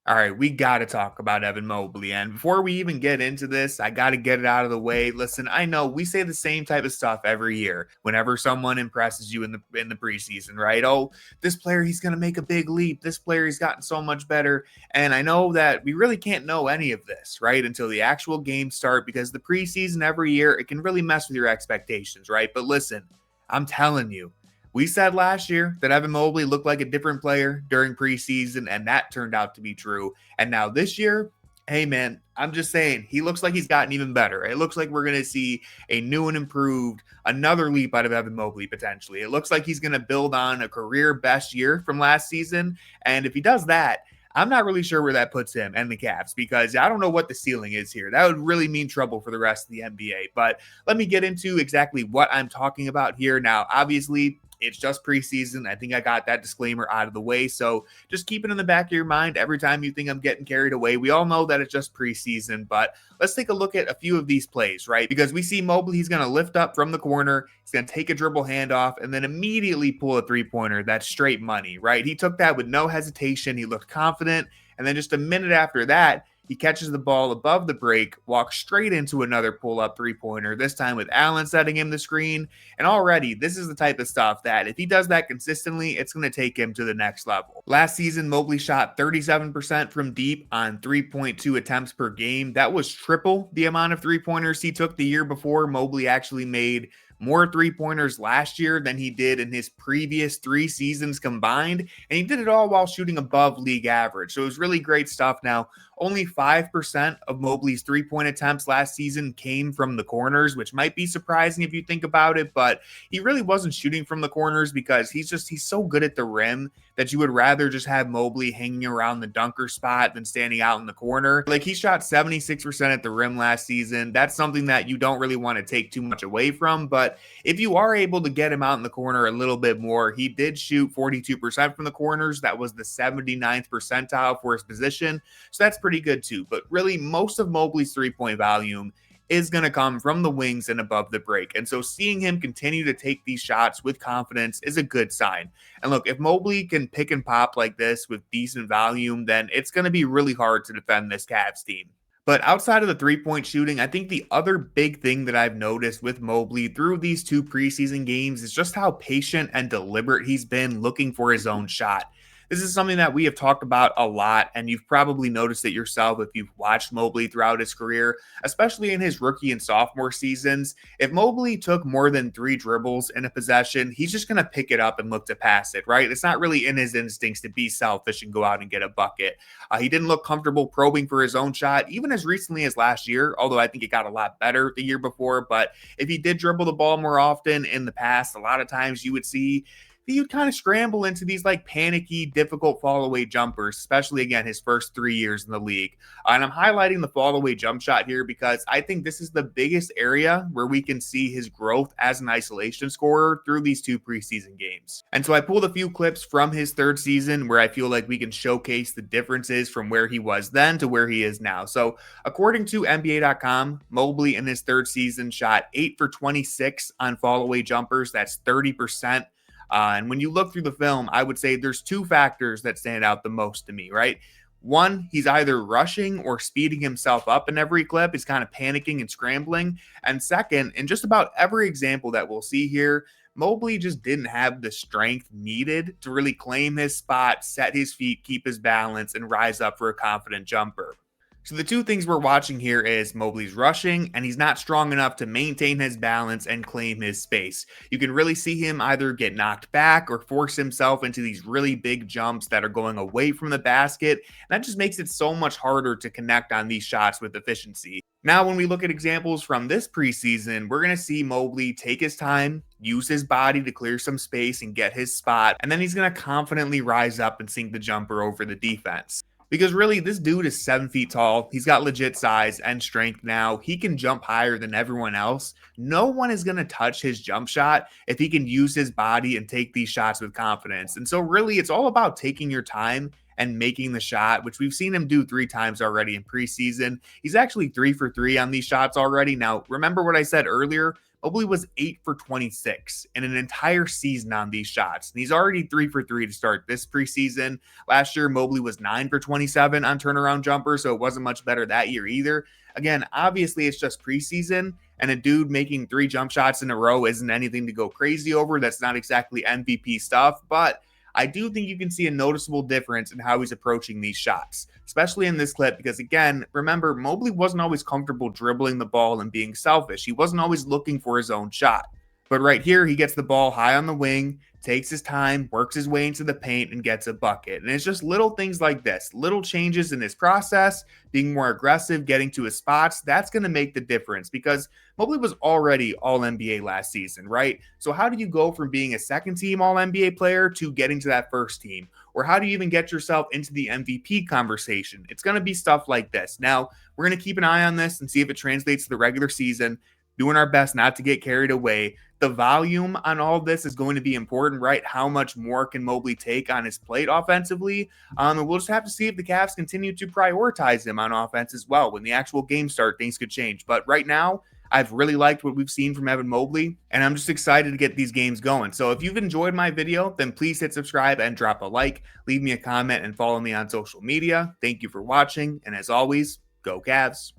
All right, we got to talk about Evan Mobley. And before we even get into this, I got to get it out of the way. Listen, I know we say the same type of stuff every year whenever someone impresses you in the preseason, right? Oh, this player he's going to make a big leap. This player he's gotten so much better. And I know that we really can't know any of this, right, until the actual games start because the preseason every year it can really mess with your expectations, right? But listen, I'm telling you, we said last year that Evan Mobley looked like a different player during preseason, and that turned out to be true. And now this year, hey man, I'm just saying, he looks like he's gotten even better. It looks like we're going to see a new and improved, another leap out of Evan Mobley potentially. It looks like he's going to build on a career best year from last season. And if he does that, I'm not really sure where that puts him and the Cavs because I don't know what the ceiling is here. That would really mean trouble for the rest of the NBA. But let me get into exactly what I'm talking about here. Now, obviously, it's just preseason. I think I got that disclaimer out of the way. So just keep it in the back of your mind every time you think I'm getting carried away. We all know that it's just preseason, but let's take a look at a few of these plays, right? Because we see Mobley, he's going to lift up from the corner. He's going to take a dribble handoff and then immediately pull a three-pointer. That's straight money, right? He took that with no hesitation. He looked confident. And then just a minute after that, he catches the ball above the break, walks straight into another pull-up three-pointer, this time with Allen setting him the screen. And already, this is the type of stuff that if he does that consistently, it's going to take him to the next level. Last season, Mobley shot 37% from deep on 3.2 attempts per game. That was triple the amount of three-pointers he took the year before. Mobley actually made more three-pointers last year than he did in his previous 3 seasons combined, and he did it all while shooting above league average. So it was really great stuff. Now, only 5% of Mobley's three-point attempts last season came from the corners, which might be surprising if you think about it, but he really wasn't shooting from the corners because he's so good at the rim that you would rather just have Mobley hanging around the dunker spot than standing out in the corner. Like, he shot 76% at the rim last season. That's something that you don't really want to take too much away from, but if you are able to get him out in the corner a little bit more, he did shoot 42% from the corners. That was the 79th percentile for his position. So that's pretty good too. But really, most of Mobley's three-point volume is going to come from the wings and above the break. And so seeing him continue to take these shots with confidence is a good sign. And look, if Mobley can pick and pop like this with decent volume, then it's going to be really hard to defend this Cavs team. But outside of the three-point shooting, I think the other big thing that I've noticed with Mobley through these 2 preseason games is just how patient and deliberate he's been looking for his own shot. This is something that we have talked about a lot, and you've probably noticed it yourself if you've watched Mobley throughout his career, especially in his rookie and sophomore seasons. If Mobley took more than 3 dribbles in a possession, he's just going to pick it up and look to pass it, right? It's not really in his instincts to be selfish and go out and get a bucket. He didn't look comfortable probing for his own shot, even as recently as last year, although I think it got a lot better the year before. But if he did dribble the ball more often in the past, a lot of times you would see you'd kind of scramble into these like panicky, difficult fall away jumpers, especially again, his first 3 years in the league. And I'm highlighting the fall away jump shot here because I think this is the biggest area where we can see his growth as an isolation scorer through these 2 preseason games. And so I pulled a few clips from his 3rd season where I feel like we can showcase the differences from where he was then to where he is now. So according to NBA.com, Mobley in his 3rd season shot 8 for 26 on fall away jumpers. That's 30%. And when you look through the film, I would say there's 2 factors that stand out the most to me, right? One, he's either rushing or speeding himself up in every clip. He's kind of panicking and scrambling. And second, in just about every example that we'll see here, Mobley just didn't have the strength needed to really claim his spot, set his feet, keep his balance, and rise up for a confident jumper. So the 2 things we're watching here is Mobley's rushing, and he's not strong enough to maintain his balance and claim his space. You can really see him either get knocked back or force himself into these really big jumps that are going away from the basket. And that just makes it so much harder to connect on these shots with efficiency. Now, when we look at examples from this preseason, we're going to see Mobley take his time, use his body to clear some space and get his spot, and then he's going to confidently rise up and sink the jumper over the defense. Because really, this dude is 7 feet tall. He's got legit size and strength now. He can jump higher than everyone else. No one is going to touch his jump shot if he can use his body and take these shots with confidence. And so really, it's all about taking your time and making the shot, which we've seen him do 3 times already in preseason. He's actually 3 for 3 on these shots already. Now, remember what I said earlier? Mobley was 8 for 26 in an entire season on these shots. And he's already 3 for 3 to start this preseason. Last year, Mobley was 9 for 27 on turnaround jumpers, so it wasn't much better that year either. Again, obviously, it's just preseason, and a dude making 3 jump shots in a row isn't anything to go crazy over. That's not exactly MVP stuff, but I do think you can see a noticeable difference in how he's approaching these shots, especially in this clip, because again, remember, Mobley wasn't always comfortable dribbling the ball and being selfish. He wasn't always looking for his own shot. But right here, he gets the ball high on the wing, takes his time, works his way into the paint, and gets a bucket. And it's just little things like this, little changes in his process, being more aggressive, getting to his spots. That's going to make the difference because Mobley was already All NBA last season, right? So how do you go from being a second team All NBA player to getting to that first team? Or how do you even get yourself into the MVP conversation? It's going to be stuff like this. Now, we're going to keep an eye on this and see if it translates to the regular season, doing our best not to get carried away. The volume on all of this is going to be important, right? How much more can Mobley take on his plate offensively? And we'll just have to see if the Cavs continue to prioritize him on offense as well. When the actual game start, things could change. But right now, I've really liked what we've seen from Evan Mobley, and I'm just excited to get these games going. So if you've enjoyed my video, then please hit subscribe and drop a like. Leave me a comment and follow me on social media. Thank you for watching, and as always, go Cavs.